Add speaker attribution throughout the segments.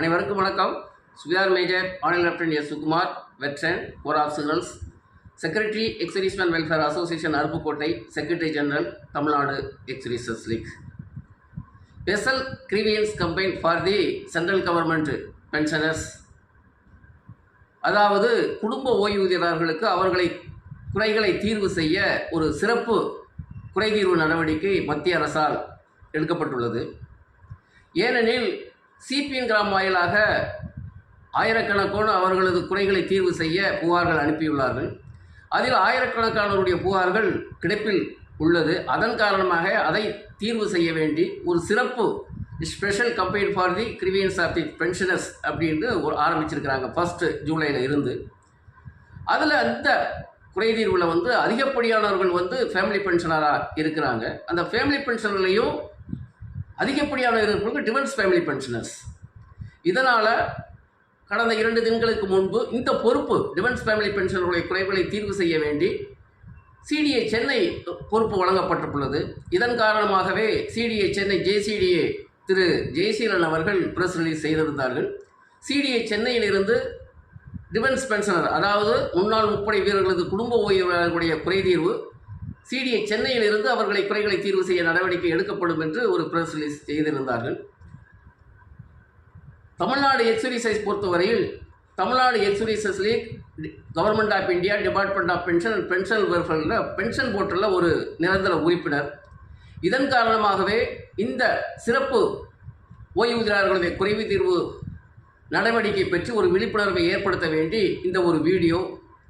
Speaker 1: அனைவருக்கும் வணக்கம். சுவிதார் மேஜர் ஆனல் lieutenant S Sukumar, veteran, corps of signals, secretary ex serviceman welfare association Aruppukottai, secretary general Tamil Nadu ex services league. Special grievance campaign for the central government pensioners, அதாவது குடும்ப ஓய்வூதியர்களுக்கு அவர்களை குறைகளை தீர்வு செய்ய ஒரு சிறப்பு குறைதீர்வு நடவடிக்கை மத்திய அரசால் எடுக்கப்பட்டுள்ளது. ஏனெனில் சிபிஎன் கிராம் வாயிலாக ஆயிரக்கணக்கான அவர்களது குறைகளை தீர்வு செய்ய புகார்கள் அனுப்பியுள்ளார்கள். அதில் ஆயிரக்கணக்கானவருடைய புகார்கள் கிடப்பில் உள்ளது. அதன் காரணமாக அதை தீர்வு செய்ய வேண்டி ஒரு சிறப்பு special campaign for the grievance of the pensioners அப்படின்னு ஒரு ஆரம்பிச்சிருக்கிறாங்க 1 ஜூலையில் இருந்து. அதில் அந்த குறைதீர்வில் அதிகப்படியானவர்கள் ஃபேமிலி பென்ஷனராக இருக்கிறாங்க. அந்த ஃபேமிலி பென்ஷனர்லையும் அதிகப்படியான இருப்பவர்கள் டிவென்ஸ் ஃபேமிலி பென்ஷனர்ஸ். இதனால் கடந்த 2 தினங்களுக்கு முன்பு இந்த பொறுப்பு டிவென்ஸ் ஃபேமிலி பென்ஷனருடைய குறைகளை தீர்வு செய்ய வேண்டி சிடிஏ சென்னை பொறுப்பு வழங்கப்பட்டுள்ளது. இதன் காரணமாகவே சிடிஏ சென்னை ஜேசிடிஏ திரு ஜெயசீலன் அவர்கள் பிரஸ் ரிலீஸ் செய்திருந்தார்கள். சிடிஏ சென்னையிலிருந்து டிவென்ஸ் பென்ஷனர், அதாவது முன்னாள் முப்படை வீரர்களது குடும்ப ஓய்வூதியர்களுடைய குறைதீர்வு சிடிஏ சென்னையில் இருந்து அவர்களை குறைகளை தீர்வு செய்ய நடவடிக்கை எடுக்கப்படும் என்று ஒரு பிரஸ் ரிலீஸ் செய்திருந்தார்கள். தமிழ்நாடு எக்ஸ்-சர்வீசஸ் பொறுத்தவரையில் Tamil Nadu ex services league, government of India, department of pension and pension வெல்ஃபேரில் பென்ஷன் போர்ட்டில் ஒரு நிரந்தர உறுப்பினர். இதன் காரணமாகவே இந்த சிறப்பு ஓய்வூதியர்களுடைய குறைவு தீர்வு நடவடிக்கை பற்றி ஒரு விழிப்புணர்வை ஏற்படுத்த வேண்டி இந்த ஒரு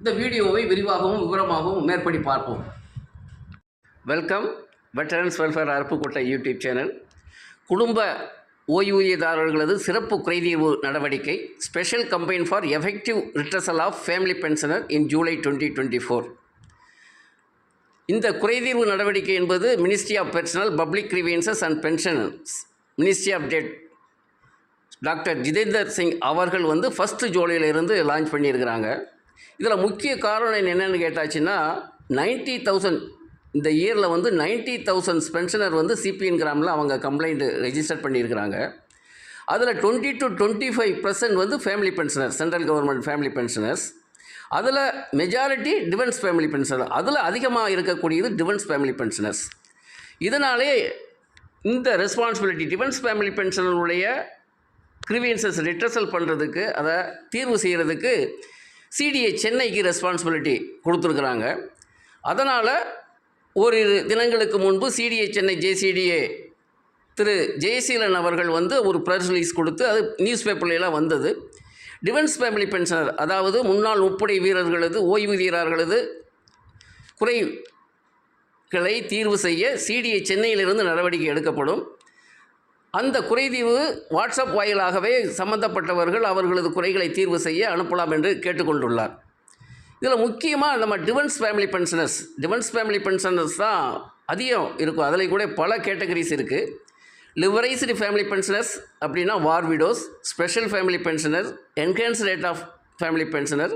Speaker 1: இந்த வீடியோவை விரிவாகவும் விவரமாகவும் மேற்படி பார்ப்போம். Welcome. Veterans welfare Aruppukottai YouTube channel. குடும்ப ஓய்வூதியதாரர்களது சிறப்பு குறைதீர்வு நடவடிக்கை, special campaign for effective redressal of family pensioner in July 2024. இந்த குறைதீர்வு நடவடிக்கை என்பது ministry of personnel, public grievances and pensions, ministry of state doctor Jitender Singh அவர்கள் 1 ஜூலையிலிருந்து லான்ச் பண்ணியிருக்கிறாங்க. இதில் முக்கிய காரணம் என்னென்னு கேட்டாச்சுன்னா 90,000 இந்த இயரில் 90,000 பென்ஷனர் சிபிஎன் கிராமில் அவங்க கம்ப்ளைண்ட் ரெஜிஸ்டர் பண்ணியிருக்கிறாங்க. அதில் 20 to 25% family pensioner, central government family pensioners. அதில் மெஜாரிட்டி டிவென்ஸ் ஃபேமிலி பென்ஷனர், அதில் அதிகமாக இருக்கக்கூடியது டிவென்ஸ் ஃபேமிலி பென்ஷனர்ஸ். இதனாலே இந்த ரெஸ்பான்சிபிலிட்டி டிவென்ஸ் ஃபேமிலி பென்ஷனருடைய கிரீவியன்சஸ் ரிட்ரஸல் பண்ணுறதுக்கு, அதை தீர்வு செய்கிறதுக்கு சிடிஏ சென்னைக்கு ரெஸ்பான்சிபிலிட்டி கொடுத்துருக்குறாங்க. அதனால் ஓரிரு தினங்களுக்கு முன்பு சிடிஏ சென்னை ஜேசிடிஏ திரு ஜெயசீலன் அவர்கள் ஒரு ப்ரெஸ் ரிலீஸ் கொடுத்து அது நியூஸ் பேப்பர்லாம் வந்தது. டிவென்ஸ் ஃபேமிலி பென்ஷனர், அதாவது முன்னாள் முப்படை வீரர்களது ஓய்வூதியர்களது குறைகளை தீர்வு செய்ய சிடிஏ சென்னையிலிருந்து நடவடிக்கை எடுக்கப்படும். அந்த குறைதீர்வு வாட்ஸ்அப் வாயிலாகவே சம்பந்தப்பட்டவர்கள் அவர்களது குறைகளை தீர்வு செய்ய அனுப்பலாம் என்று கேட்டுக்கொண்டுள்ளார். இதில் முக்கியமாக நம்ம டிவென்ஸ் ஃபேமிலி பென்ஷனர்ஸ் தான் அதிகம் இருக்கும். அதில் கூட பல கேட்டகரிஸ் இருக்குது. லிவரைஸ்டு ஃபேமிலி பென்ஷனர்ஸ் அப்படின்னா war widows, special family pensioner, enhanced rate of family pensioner,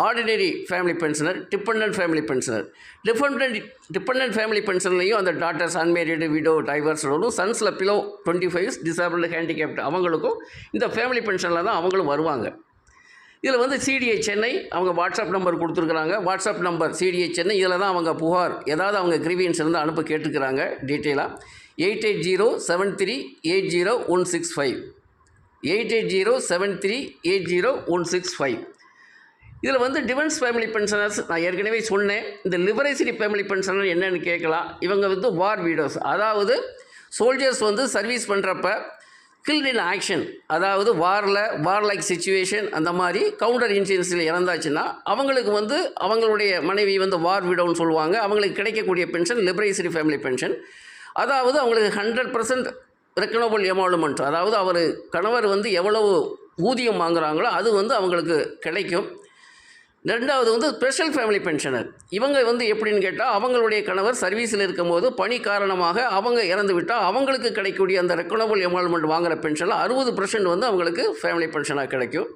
Speaker 1: ordinary family pensioner, dependent family pensioner. Dependent family பென்ஷன்லையும் அந்த டாட்டர்ஸ், அன்மேரிடு, விடோ, டைவர்ஸ் வரும். சன்ஸில் பிலோ 25, டிசேபிள்டு, ஹேண்டிகேப்டு அவங்களுக்கும் இந்த ஃபேமிலி பென்ஷனில் தான் அவங்களும் வருவாங்க. இதில் சிடிஏ சென்னை அவங்க வாட்ஸ்அப் நம்பர் கொடுத்துருக்குறாங்க. WhatsApp number CTA Chennai. இதில் தான் அவங்க புகார் ஏதாவது அவங்க கிரீவியன்ஸ் இருந்து அனுப்ப கேட்டுருக்குறாங்க டீட்டெயிலாக. 8807380165 8807380165. இதில் டிவென்ஸ் ஃபேமிலி பென்ஷனர்ஸ் நான் ஏற்கனவே சொன்னேன். இந்த லிவரைஸ்டு ஃபேமிலி பென்ஷனர் என்னென்னு கேட்கலாம். இவங்க வார் வீடோஸ், அதாவது சோல்ஜர்ஸ் சர்வீஸ் பண்ணுறப்ப கில்ட் இன் ஆக்ஷன், அதாவது வார்லைக் சிச்சுவேஷன், அந்த மாதிரி கவுண்டர் இன்சிடென்ட்ஸில் இறந்தாச்சுன்னா அவங்களுக்கு அவங்களுடைய மனைவி வார் விடோன்னு சொல்லுவாங்க. அவங்களுக்கு கிடைக்கக்கூடிய பென்ஷன் லிபரைஸ்டு ஃபேமிலி பென்ஷன். அதாவது அவங்களுக்கு 100% ரெக்கனபிள் எமாலுமெண்ட், அதாவது அவர் கணவர் எவ்வளவு ஊதியம் வாங்குகிறாங்களோ அது அவங்களுக்கு கிடைக்கும். ரெண்டாவது ஸ்பெஷல் ஃபேமிலி பென்ஷனர். இவங்க எப்படின்னு கேட்டால் அவங்களுடைய கணவர் சர்வீஸில் இருக்கும்போது பணி காரணமாக அவங்க இறந்து விட்டால் அவங்களுக்கு கிடைக்கக்கூடிய அந்த ரெக்கனபிள் எமால்மெண்ட் வாங்குகிற பென்ஷனில் 60% அவங்களுக்கு ஃபேமிலி பென்ஷனாக கிடைக்கும்.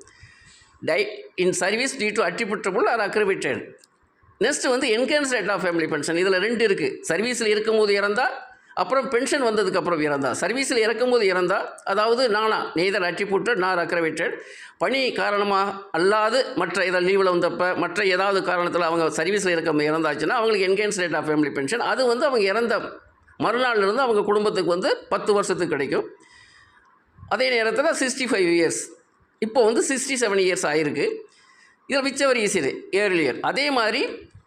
Speaker 1: In service due to attributable or aggravated. Next enhanced rate of family pension. இதில் 2 இருக்குது. சர்வீஸில் இருக்கும்போது இறந்தால் அப்புறம் பென்ஷன் வந்ததுக்கப்புறம் இறந்தா, சர்வீஸில் இறக்கும்போது இறந்தா, அதாவது நெய்தர் அட்ரிபியூட்டட் நார் அக்ரவேட்டட், பணி காரணமாக அல்லாது மற்ற இதில் லீவில் வந்தப்போ மற்ற ஏதாவது காரணத்தில் அவங்க சர்வீஸில் இருக்க இறந்தாச்சுன்னா அவங்களுக்கு என்கேன்ஸ் ரேட் ஆஃப் ஃபேமிலி பென்ஷன் அது வந்து அவங்க இறந்த மறுநாள்லேருந்து அவங்க குடும்பத்துக்கு வந்து 10 வருஷத்துக்கு கிடைக்கும். அதே நேரத்தில் 65 இயர்ஸ், இப்போ வந்து 67 இயர்ஸ் ஆகிருக்கு. இதில் விச்சவர் ஈஸியர் ஏர்லியர். அதே மாதிரி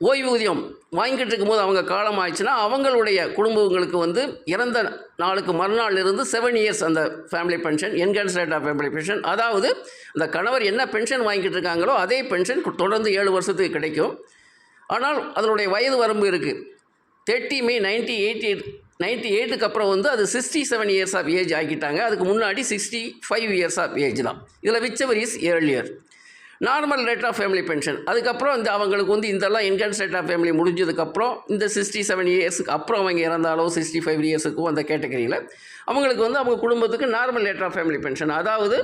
Speaker 1: ஓய்வூதியம் வாங்கிட்டு இருக்கும்போது அவங்க காலம் ஆயிடுச்சுன்னா அவங்களுடைய குடும்பங்களுக்கு வந்து இறந்த நாளுக்கு மறுநாள் இருந்து 7 இயர்ஸ் அந்த ஃபேமிலி பென்ஷன், என்கேன்ஸ் ரேட் ஆஃப் ஃபேமிலி பென்ஷன், அதாவது அந்த கணவர் என்ன பென்ஷன் வாங்கிட்டு இருக்காங்களோ அதே பென்ஷன் தொடர்ந்து 7 வருஷத்துக்கு கிடைக்கும். ஆனால் அதனுடைய வயது வரம்பு இருக்குது. 30 May 1998க்கு அப்புறம் வந்து அது 67 இயர்ஸ் ஆஃப் ஏஜ் ஆக்கிட்டாங்க. அதுக்கு முன்னாடி 65 இயர்ஸ் ஆஃப் ஏஜ் தான். இதில் whichever is earlier. Normal rate of family pension அதுக்கப்புறம் இந்த அவங்களுக்கு வந்து இதெல்லாம் என்கேன்ஸ் ரேட் ஆஃப் ஃபேமிலி முடிஞ்சதுக்கப்புறம் இந்த 67 இயர்ஸுக்கு அப்புறம் அவங்க இறந்தாலோ 65 இயர்ஸுக்கும் அந்த கேட்டகரியில் அவங்களுக்கு வந்து அவங்க குடும்பத்துக்கு normal rate of family pension, அதாவது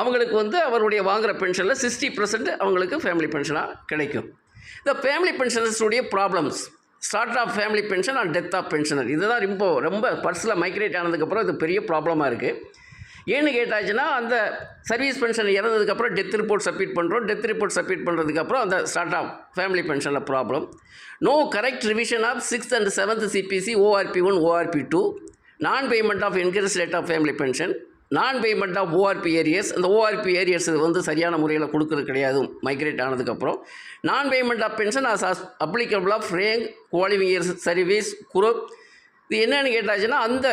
Speaker 1: அவங்களுக்கு வந்து அவருடைய வாங்குகிற பென்ஷனில் 60% அவங்களுக்கு ஃபேமிலி பென்ஷனாக கிடைக்கும். இந்த ஃபேமிலி பென்ஷனர்ஸுடைய problems, start of family pension and death of pensioner, இதுதான் ரொம்ப பர்ஸில் மைக்ரேட் ஆனதுக்கப்புறம் இது பெரிய ப்ராப்ளமாக இருக்குது. ஏன்னு கேட்டாச்சுன்னா அந்த சர்வீஸ் பென்ஷன் இறந்ததுக்கப்புறம் டெத் ரிப்போர்ட் சப்மிட் பண்ணுறோம். டெத் ரிப்போர்ட் சப்மிட் பண்ணுறதுக்கப்புறம் அந்த ஸ்டார்ட் ஆஃப் ஃபேமிலி பென்ஷனில் problem. No correct revision of 6th and 7th CPC, ORP1, ORP2, non payment of என்கேன்ஸ் rate of family pension, non payment of ORP arrears. அந்த ORP ஏரியர்ஸ் வந்து சரியான முறையில் கொடுக்குறது கிடையாது மைக்ரேட் ஆனதுக்கப்புறம். Non payment of pension as applicable of rank, qualifying years service, group. இது என்னென்னு கேட்டாச்சுன்னா அந்த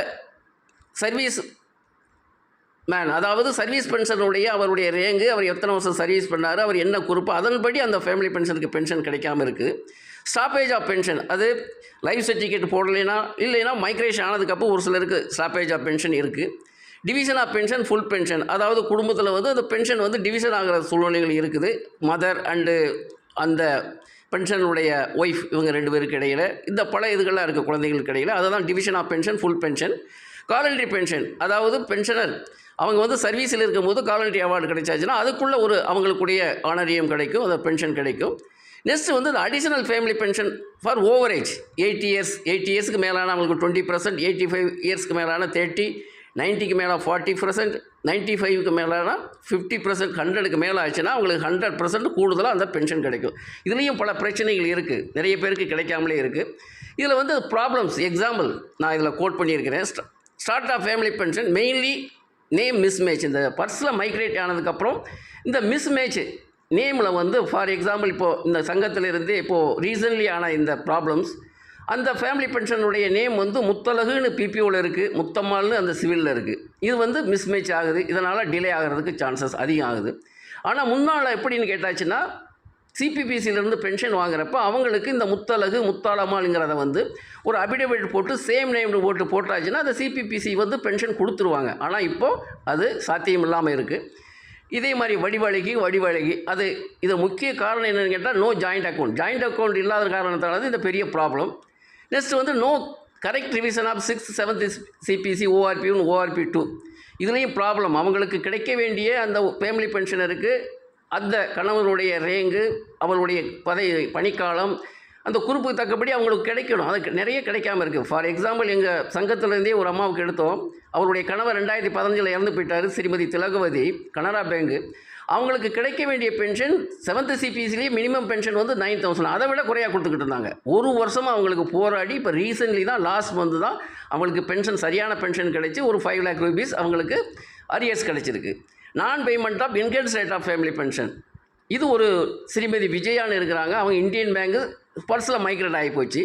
Speaker 1: சர்வீஸ் மேன், அதாவது சர்வீஸ் பென்ஷனுடைய அவருடைய ரேங்கு, அவர் எத்தனை வருஷம் சர்வீஸ் பண்ணார், அவர் என்ன குரூப்பு, அதன்படி அந்த ஃபேமிலி பென்ஷனுக்கு பென்ஷன் கிடைக்காம இருக்குது. ஸ்டாப்பேஜ் ஆஃப் பென்ஷன், அது லைஃப் சர்டிஃபிகேட் இல்லைன்னா மைக்ரேஷன் ஆனதுக்கப்புறம் ஒரு சிலருக்கு ஸ்டாப்பேஜ் ஆஃப் பென்ஷன் இருக்குது. Division of pension, full pension, அதாவது குடும்பத்தில் வந்து அந்த பென்ஷன் வந்து டிவிஷன் ஆகிற சூழ்நிலைகள் இருக்குது. மதர் அண்டு அந்த பென்ஷனுடைய ஒய்ஃப் இவங்க 2 பேருக்கு இடையில் இந்த பல இதுகள்லாம் இருக்குது குழந்தைகளுக்கு இடையில். அதை தான் division of pension, full pension. காலண்டரி பென்ஷன், அதாவது பென்ஷனர் அவங்க வந்து சர்வீஸில் இருக்கும்போது காலண்டரி அவார்டு கிடைச்சாச்சுன்னா அதுக்குள்ளே ஒரு அவங்களுக்குடைய ஆனரியம் கிடைக்கும், அந்த பென்ஷன் கிடைக்கும். நெக்ஸ்ட்டு வந்து additional family pension for overage 80 years, 80 இயர்ஸ்க்கு மேலான அவங்களுக்கு 20%, 85 இயர்ஸ்க்கு மேலான 30%, 90க்கு மேலே 40%, 95க்கு மேலான 50%, 100க்கு மேலே ஆச்சுன்னா அவங்களுக்கு 100% கூடுதலாக அந்த பென்ஷன் கிடைக்கும். இதுலேயும் பல பிரச்சனைகள் இருக்குது, நிறைய பேருக்கு கிடைக்காமலே இருக்குது. இதில் வந்து ப்ராப்ளம்ஸ் எக்ஸாம்பிள் நான் இதில் கோட் பண்ணியிருக்கிறேன். Start of family pension mainly name mismatch. இந்த பர்ஸில் மைக்ரேட் ஆனதுக்கப்புறம் இந்த மிஸ்மேட்ச் நேமில் வந்து ஃபார் எக்ஸாம்பிள் இப்போது இந்த சங்கத்திலிருந்து இப்போது ரீசன்ட்லி ஆன இந்த ப்ராப்ளம்ஸ், அந்த ஃபேமிலி பென்ஷனுடைய நேம் வந்து முத்தலகுன்னு பிபிஓவில் இருக்குது, முத்தம்மாள்னு அந்த சிவிலில் இருக்குது. இது வந்து மிஸ்மேட்ச் ஆகுது, இதனால் டிலே ஆகிறதுக்கு சான்சஸ் அதிகம் ஆகுது. ஆனால் முன்னால் எப்படின்னு கேட்டாச்சுன்னா சிபிபிசியிலேருந்து பென்ஷன் வாங்குறப்போ அவங்களுக்கு இந்த முத்தலகு முத்தாளம்மாளுங்கிறத வந்து ஒரு அபிடேவிட் போட்டு சேம் நேம் போட்டாச்சுன்னா அந்த சிபிபிசி வந்து பென்ஷன் கொடுத்துருவாங்க. ஆனால் இப்போது அது சாத்தியம் இல்லாமல் இருக்குது. இதே மாதிரி வடிவழகி இது முக்கிய காரணம் என்னென்னு கேட்டால் நோ ஜாயிண்ட் அக்கௌண்ட் இல்லாத காரணத்தால் இந்த பெரிய ப்ராப்ளம். நெக்ஸ்ட் வந்து no correct revision of 6th, 7th CPC, ORP1, ORP2, இதுலேயும் ப்ராப்ளம். அவங்களுக்கு கிடைக்க வேண்டிய அந்த ஃபேமிலி பென்ஷனருக்கு அந்த கணவனுடைய ரேங்கு, அவருடைய பணிக்காலம், அந்த குறிப்புக்கு தக்கபடி அவங்களுக்கு கிடைக்கணும், அதுக்கு நிறைய கிடைக்காம இருக்குது. ஃபார் எக்ஸாம்பிள் எங்கள் சங்கத்திலேருந்தே ஒரு அம்மாவுக்கு எடுத்தோம். அவருடைய கணவர் 2015 இறந்து போயிட்டார், ஸ்ரீமதி திலகவதி, கனரா பேங்கு. அவங்களுக்கு கிடைக்க வேண்டிய பென்ஷன் 7th CPCலேயே மினிமம் பென்ஷன் வந்து 9,000, அதை விட குறையாக கொடுத்துக்கிட்டு இருந்தாங்க. ஒரு வருஷமாக அவங்களுக்கு போராடி இப்போ ரீசன்ட்லி தான் லாஸ்ட் மந்த் தான் அவங்களுக்கு பென்ஷன் சரியான பென்ஷன் கிடைச்சி ஒரு 5 lakh rupees அவங்களுக்கு அரியர்ஸ் கிடைச்சிருக்கு. நான் பேமெண்ட் ஆஃப் என்கேன்ஸ் ரேட் ஆஃப் ஃபேமிலி பென்ஷன், இது ஒரு ஸ்ரீமதி விஜயான்னு இருக்கிறாங்க. அவங்க இந்தியன் பேங்கு பர்ஸில் மைக்ரேட் ஆகி போச்சு.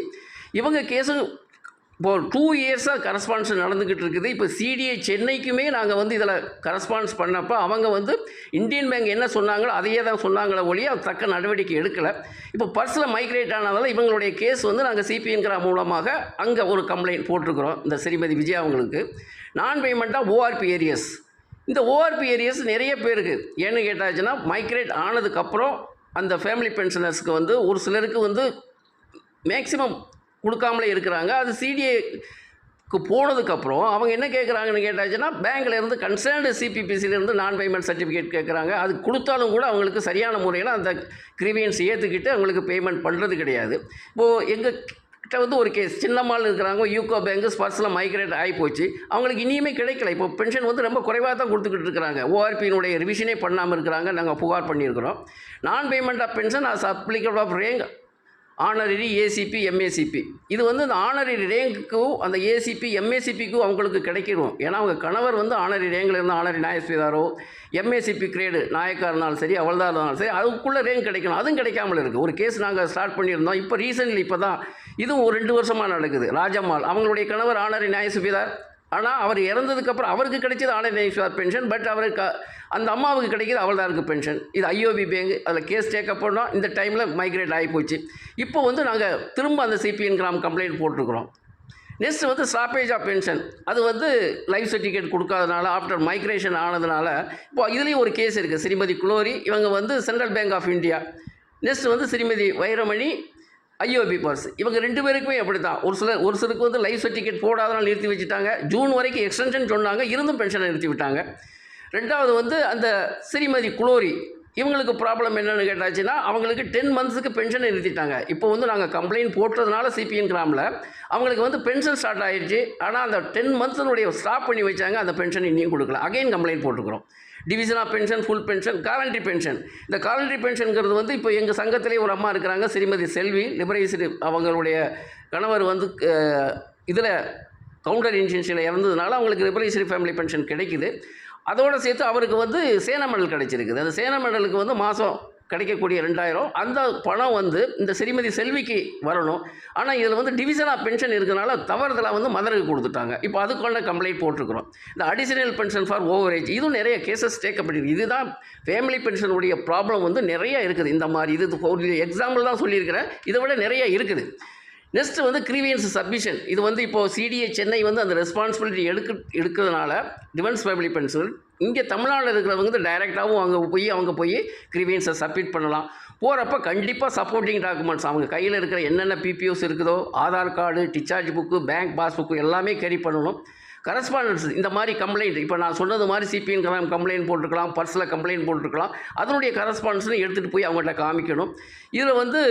Speaker 1: இவங்க கேஸு இப்போது 2 இயர்ஸாக கரஸ்பான்ஸ் நடந்துக்கிட்டு இருக்குது. இப்போ சிடிஐ சென்னைக்குமே நாங்கள் வந்து இதில் கரஸ்பான்ஸ் பண்ணப்போ அவங்க வந்து இந்தியன் பேங்க் என்ன சொன்னாங்களோ அதையே தான் சொன்னாங்களே ஒழிய தக்க நடவடிக்கை எடுக்கலை. இப்போ பர்ஸில் மைக்ரேட் ஆனதால் இவங்களுடைய கேஸ் வந்து நாங்கள் சிபிஎன்கிற மூலமாக அங்கே ஒரு கம்ப்ளைண்ட் போட்டிருக்கிறோம் இந்த ஸ்ரீமதி விஜயா அவங்களுக்கு. நான் பேமெண்ட்டாக ORP ஏரியர்ஸ், இந்த ORP ஏரியர்ஸ் நிறைய பேருக்கு ஏன்னு கேட்டாச்சுன்னா மைக்ரேட் ஆனதுக்கப்புறம் அந்த ஃபேமிலி பென்ஷனர்ஸ்க்கு வந்து ஒரு சிலருக்கு வந்து மேக்ஸிமம் கொடுக்காமலே இருக்கிறாங்க. அது சிடிஏக்கு போனதுக்கப்புறம் அவங்க என்ன கேட்குறாங்கன்னு கேட்டாச்சுன்னா பேங்க்லேருந்து கன்சர்ன்டு சிபிபிசிலேருந்து நான் பேமெண்ட் சர்டிஃபிகேட் கேட்குறாங்க. அது கொடுத்தாலும் கூட அவங்களுக்கு சரியான முறையில் அந்த கிரீவியன்ஸ் ஏற்றுக்கிட்டு அவங்களுக்கு பேமெண்ட் பண்ணுறது கிடையாது. இப்போது எங்கள் வந்து ஒரு கேஸ் சின்னம்மாள் இருக்கிறாங்க, யூகோ பேங்க் ஸ்பர்ஸில் மைக்ரேட் ஆகி போச்சு, அவங்களுக்கு இனியுமே கிடைக்கல. இப்போ பென்ஷன் வந்து ரொம்ப குறைவாக தான் கொடுத்துக்கிட்டு இருக்கிறாங்க. ஓஆர்பியினுடைய ரிவிஷனே பண்ணாமல் இருக்கிறாங்க. நாங்கள் புகார் பண்ணியிருக்கிறோம். Non payment of pension as applicable of rank honorary ACP MACP. இது வந்து இந்த ஆனரரி ரேங்குக்கும் அந்த ஏசிபி எம்ஏசிபிக்கும் அவங்களுக்கு கிடைக்கணும். ஏன்னா அவங்க கணவர் வந்து ஆனரரி ரேங்கில் இருந்தால் ஆனரரி நாயஸ்பிதாரோ எம்ஏசிபி கிரேடு நாயக்காக இருந்தாலும் சரி அவள்தான் இருந்தாலும் சரி அதுக்குள்ளே ரேங்க் கிடைக்கணும். அதுவும் கிடைக்காமல் இருக்குது. ஒரு கேஸ் நாங்கள் ஸ்டார்ட் பண்ணியிருந்தோம். இப்போ ரீசெண்ட்லி இப்போ தான் இதுவும் ஒரு 2 வருஷமாக நடக்குது. ராஜம்மாள் அவங்களுடைய கணவர் ஆனரரி நாயஸ்பிதார், ஆனால் அவர் இறந்ததுக்கப்புறம் அவருக்கு கிடைச்சது ஆனரரி நாயஸ்பிதார் பென்ஷன். பட் அவருக்கு அந்த அம்மாவுக்கு கிடைக்கிது அவள்தாருக்கு பென்ஷன். இது ஐஓபி பேங்க் அதில் கேஸ் டேக்கப் பண்ணோம். இந்த டைமில் மைக்ரேட் ஆகி போச்சு. இப்போ வந்து நாங்கள் திரும்ப அந்த சிபிஎன் கிராம் கம்ப்ளைண்ட் போட்டிருக்கிறோம். நெக்ஸ்ட் வந்து ஸ்டாப்பேஜ் ஆஃப் பென்ஷன், அது வந்து லைஃப் சர்டிஃபிகேட் கொடுக்காதனால ஆஃப்டர் மைக்ரேஷன் ஆனதுனால இப்போ இதுலேயும் ஒரு கேஸ் இருக்குது. ஸ்ரீமதி குளோரி இவங்க வந்து Central Bank of India. Next வந்து ஸ்ரீமதி வைரமணி ஐஓபி பர்ஸ். இவங்க 2 பேருக்குமே அப்படி தான். ஒரு சிலருக்கு வந்து லைஃப் சர்டிஃபிகேட் போடாதனால நிறுத்தி வச்சுட்டாங்க. ஜூன் வரைக்கும் எக்ஸ்டென்ஷன் சொன்னாங்க, இருந்தும் பென்ஷனை நிறுத்தி விட்டாங்க. 2வது வந்து அந்த ஸ்ரீமதி குளோரி இவங்களுக்கு ப்ராப்ளம் என்னென்னு கேட்டாச்சுன்னா அவங்களுக்கு 10 மந்த்ஸுக்கு பென்ஷனை நிறுத்திட்டாங்க. இப்போ வந்து நாங்கள் கம்ப்ளைண்ட் போட்டதுனால சிபிஎன் கிராமில் அவங்களுக்கு வந்து பென்ஷன் ஸ்டார்ட் ஆகிடுச்சு. ஆனால் அந்த 10 மந்த்ஸினுடைய ஸ்டாப் பண்ணி வச்சாங்க. அந்த பென்ஷன் இன்னும் கொடுக்கல. அகைன் கம்ப்ளைண்ட் போட்டுக்கிறோம். Division of pension, full pension, காலண்ட்ரி பென்ஷன். இந்த காலண்ட்ரி பென்ஷனுங்கிறது வந்து இப்போ எங்கள் சங்கத்திலே ஒரு அம்மா இருக்கிறாங்க, ஸ்ரீமதி செல்வி லிபரேசரி. அவங்களுடைய கணவர் வந்து இதில் கவுண்டர் இன்சூரன்ஸில் இறந்ததுனால அவங்களுக்கு லிபரேசரி ஃபேமிலி பென்ஷன் கிடைக்குது. அதோடு சேர்த்து அவருக்கு வந்து சேன மெடல் கிடைச்சிருக்குது. அந்த சேன மெடலுக்கு வந்து மாதம் கிடைக்கக்கூடிய 2000 அந்த பணம் வந்து இந்த ஸ்ரீமதி செல்விக்கு வரணும். ஆனால் இதில் வந்து டிவிஷன் ஆஃப் பென்ஷன் இருக்கிறனால தவறுதலாக வந்து மதருக்கு கொடுத்துட்டாங்க. இப்போ அதுக்கான கம்ப்ளைண்ட் போட்டிருக்கிறோம். இந்த அடிஷனல் பென்ஷன் ஃபார் ஓவரேஜ் இதுவும் நிறைய கேசஸ் டேக்கப்பட்டிருக்கு. இதுதான் ஃபேமிலி பென்ஷனுடைய ப்ராப்ளம் வந்து நிறைய இருக்குது. இந்த மாதிரி இது ஒரு எக்ஸாம்பிள் தான் சொல்லியிருக்கிறேன். இதை விட நிறைய இருக்குது. நெக்ஸ்ட்டு வந்து கிரீவியன்ஸ் சப்மிஷன். இது வந்து இப்போது சிடிஏ சென்னை வந்து அந்த ரெஸ்பான்சிபிலிட்டி எடுக்கிறதுனால டிஃபென்ஸ் ஃபேமிலி பென்ஷன் இங்கே தமிழ்நாட்டில் இருக்கிறவங்க வந்து டைரெக்டாகவும் அவங்க போய் கிரீவியன்ஸை சப்மிட் பண்ணலாம். போகிறப்ப கண்டிப்பாக சப்போர்ட்டிங் டாக்குமெண்ட்ஸ் அவங்க கையில் இருக்கிற என்னென்ன பிபிஓஸ் இருக்குதோ Aadhaar card, discharge book, bank passbook எல்லாமே கேரி பண்ணணும். கரஸ்பாண்டன்ஸ் இந்த மாதிரி கம்ப்ளைண்ட் இப்போ நான் சொன்னது மாதிரி சிபிஎன் கிராம் கம்ப்ளைண்ட் போட்டிருக்கலாம், பர்ஸில் கம்ப்ளைண்ட் போட்டிருக்கலாம். அதனுடைய கரஸ்பாண்டன்ஸ்னு எடுத்துகிட்டு போய் அவங்கள்ட்ட காமிக்கணும். இதில் வந்து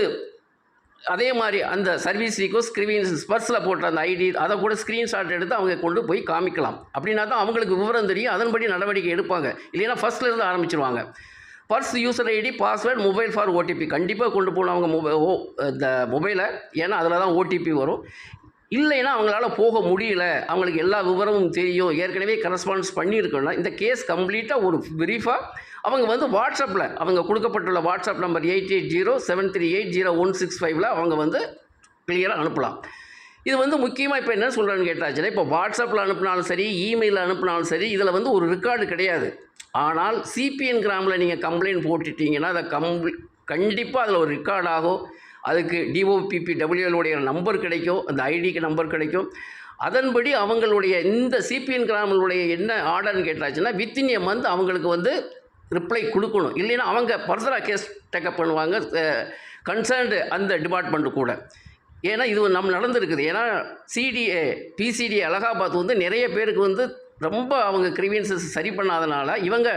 Speaker 1: அதே மாதிரி அந்த சர்வீஸ் ரிக்வஸ்ட் கிரீவியன்ஸ் பர்ஸில் போட்ட அந்த ஐடி அதை கூட ஸ்க்ரீன்ஷாட் எடுத்து அவங்க கொண்டு போய் காமிக்கலாம். அப்படின்னா தான் அவங்களுக்கு விவரம் தெரியும், அதன்படி நடவடிக்கை எடுப்பாங்க. இல்லைன்னா ஃபஸ்ட்லேருந்து ஆரம்பிச்சிருவாங்க. பர்ஸ் user ID, password, mobile for OTP கண்டிப்பாக கொண்டு போகணும் அவங்க இந்த மொபைலை. ஏன்னா அதில் தான் ஓடிபி வரும். இல்லைன்னா அவங்களால போக முடியல, அவங்களுக்கு எல்லா விவரமும் தெரியும், ஏற்கனவே கரஸ்பாண்டன்ஸ் பண்ணியிருக்கோன்னா இந்த கேஸ் கம்ப்ளீட்டாக ஒரு பிரீஃபாக அவங்க வந்து வாட்ஸ்அப்பில் அவங்க கொடுக்கப்பட்டுள்ள வாட்ஸ்அப் நம்பர் 8807380165 அவங்க வந்து கிளியராக அனுப்பலாம். இது வந்து முக்கியமாக இப்போ என்ன சொல்கிறேன்னு கேட்டாச்சுன்னா இப்போ வாட்ஸ்அப்பில் அனுப்பினாலும் சரி, இமெயிலில் அனுப்பினாலும் சரி, இதில் வந்து ஒரு ரெக்கார்டு கிடையாது. ஆனால் சிபிஎன் கிராமில் நீங்கள் கம்ப்ளைண்ட் போட்டுட்டிங்கன்னா அதை கண்டிப்பாக அதில் ஒரு ரெக்கார்ட் ஆகும். அதுக்கு டிஓபிபிடபிள்யூஎல்லுடைய நம்பர் கிடைக்கும், அந்த ஐடிக்கு நம்பர் கிடைக்கும். அதன்படி அவங்களுடைய இந்த சிபிஎன் கிராமங்களுடைய என்ன ஆர்டர்னு கேட்டாச்சுன்னா வித்தின் எ மந்த் அவங்களுக்கு வந்து ரிப்ளை கொடுக்கணும். இல்லைன்னா அவங்க ஃபர்தராக கேஸ் டேக்கப் பண்ணுவாங்க கன்சர்ன்டு அந்த டிபார்ட்மெண்ட்டு கூட. ஏன்னா இது நம்ம நடந்திருக்குது. ஏன்னா பிசிடிஏ அலகாபாத் வந்து நிறைய பேருக்கு வந்து ரொம்ப அவங்க கிரீவியன்ஸஸ் சரி பண்ணாதனால இவங்க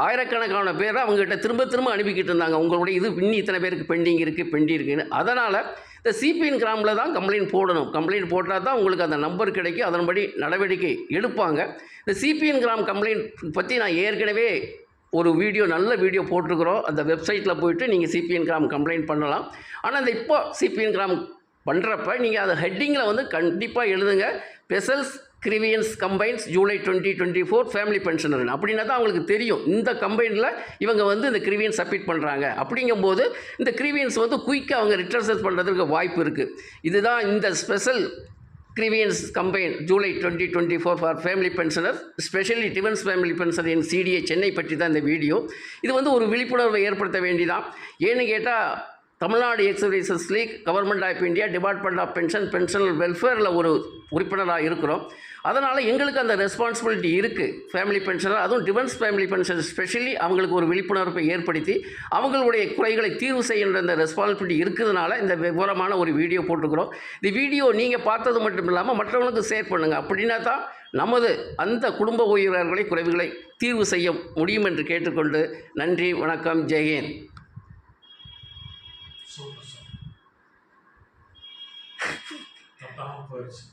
Speaker 1: ஆயிரக்கணக்கான பேரை அவங்ககிட்ட திரும்ப அனுப்பிக்கிட்டு இருந்தாங்க. உங்களுடைய இது இன்னும் இத்தனை பேருக்கு பெண்டிங் இருக்குன்னு. அதனால் இந்த சிபிஎன் கிராமில் தான் கம்ப்ளைண்ட் போடணும். கம்ப்ளைண்ட் போட்டால் தான் உங்களுக்கு அந்த நம்பர் கிடைக்கும், அதன்படி நடவடிக்கை எடுப்பாங்க. இந்த சிபிஎன் கிராம் கம்ப்ளைண்ட் பற்றி நான் ஏற்கனவே ஒரு நல்ல வீடியோ போட்டிருக்கிறோம். அந்த வெப்சைட்டில் போய்ட்டு நீங்கள் சிபிஎன் கிராம் கம்ப்ளைண்ட் பண்ணலாம். ஆனால் இந்த இப்போ சிபிஎன் கிராம் பண்ணுறப்ப நீங்கள் அதை ஹெட்டிங்கில் வந்து கண்டிப்பாக எழுதுங்க, specials grievance combines July 2024 family pensioner. அப்படின்னா தான் அவங்களுக்கு தெரியும் இந்த கம்பைனில் இவங்க வந்து இந்த கிரீவியன்ஸ் சப்மிட் பண்ணுறாங்க. அப்படிங்கும்போது இந்த கிரீவியன்ஸ் வந்து குயிக்காக அவங்க ரிட்ரஸஸ் பண்ணுறதுக்கு வாய்ப்பு இருக்குது. இதுதான் இந்த special grievance combine July 2024 for family pensioner, specially defence family pensioner in CTA Chennai பற்றி தான் இந்த வீடியோ. இது வந்து ஒரு விழிப்புணர்வை ஏற்படுத்த வேண்டிதான். ஏன்னு கேட்டால் Tamil Nadu ex services league, government of India, department of pensional வெல்ஃபேரில் ஒரு உறுப்பினராக இருக்கிறோம். அதனால் எங்களுக்கு அந்த ரெஸ்பான்சிபிலிட்டி இருக்குது. ஃபேமிலி பென்ஷனர், அதுவும் டிஃபென்ஸ் ஃபேமிலி பென்ஷன் ஸ்பெஷலி அவங்களுக்கு ஒரு விழிப்புணர்வை ஏற்படுத்தி அவங்களுடைய குறைகளை தீர்வு செய்கின்ற அந்த ரெஸ்பான்சிபிலிட்டி இருக்கிறதுனால இந்த விவரமான ஒரு வீடியோ போட்டுக்கிறோம். இந்த வீடியோ நீங்கள் பார்த்தது மட்டும் இல்லாமல் மற்றவங்களுக்கு ஷேர் பண்ணுங்கள். அப்படின்னா தான் நமது அந்த குடும்ப உயிரிழப்புகளை குறைவுகளை தீர்வு செய்ய முடியும் என்று கேட்டுக்கொண்டு நன்றி, வணக்கம், ஜெய்ஹிந்த்.
Speaker 2: தப்பாமல் போயிடுச்சு.